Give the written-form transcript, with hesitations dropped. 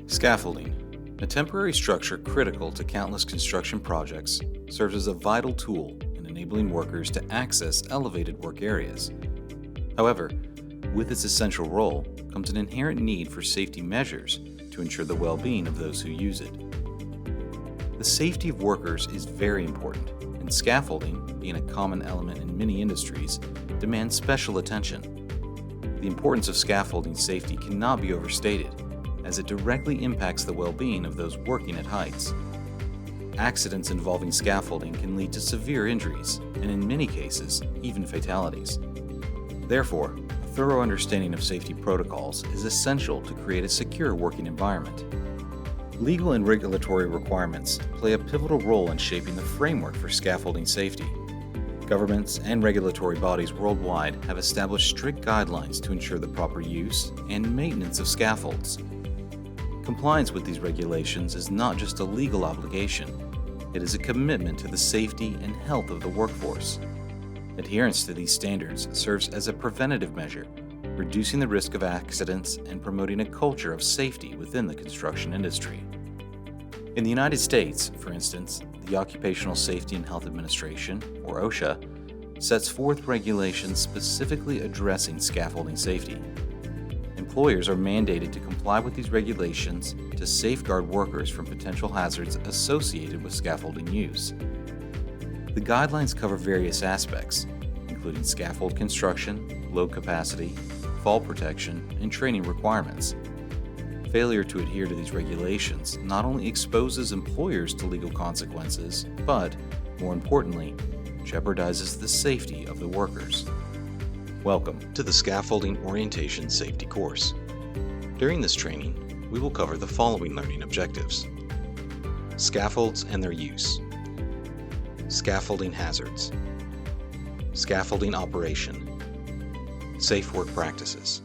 Scaffolding, a temporary structure critical to countless construction projects, serves as a vital tool in enabling workers to access elevated work areas. However, with its essential role comes an inherent need for safety measures to ensure the well-being of those who use it. The safety of workers is very important, and scaffolding, being a common element in many industries, demands special attention. The importance of scaffolding safety cannot be overstated, as it directly impacts the well-being of those working at heights. Accidents involving scaffolding can lead to severe injuries, and in many cases, even fatalities. Therefore, a thorough understanding of safety protocols is essential to create a secure working environment. Legal and regulatory requirements play a pivotal role in shaping the framework for scaffolding safety. Governments and regulatory bodies worldwide have established strict guidelines to ensure the proper use and maintenance of scaffolds. Compliance with these regulations is not just a legal obligation, it is a commitment to the safety and health of the workforce. Adherence to these standards serves as a preventative measure, reducing the risk of accidents and promoting a culture of safety within the construction industry. In the United States, for instance, the Occupational Safety and Health Administration, or OSHA, sets forth regulations specifically addressing scaffolding safety. Employers are mandated to comply with these regulations to safeguard workers from potential hazards associated with scaffolding use. The guidelines cover various aspects, including scaffold construction, load capacity, fall protection, and training requirements. Failure to adhere to these regulations not only exposes employers to legal consequences, but, more importantly, jeopardizes the safety of the workers. Welcome to the Scaffolding Orientation Safety course. During this training, we will cover the following learning objectives: scaffolds and their use, scaffolding hazards, scaffolding operation, safe work practices.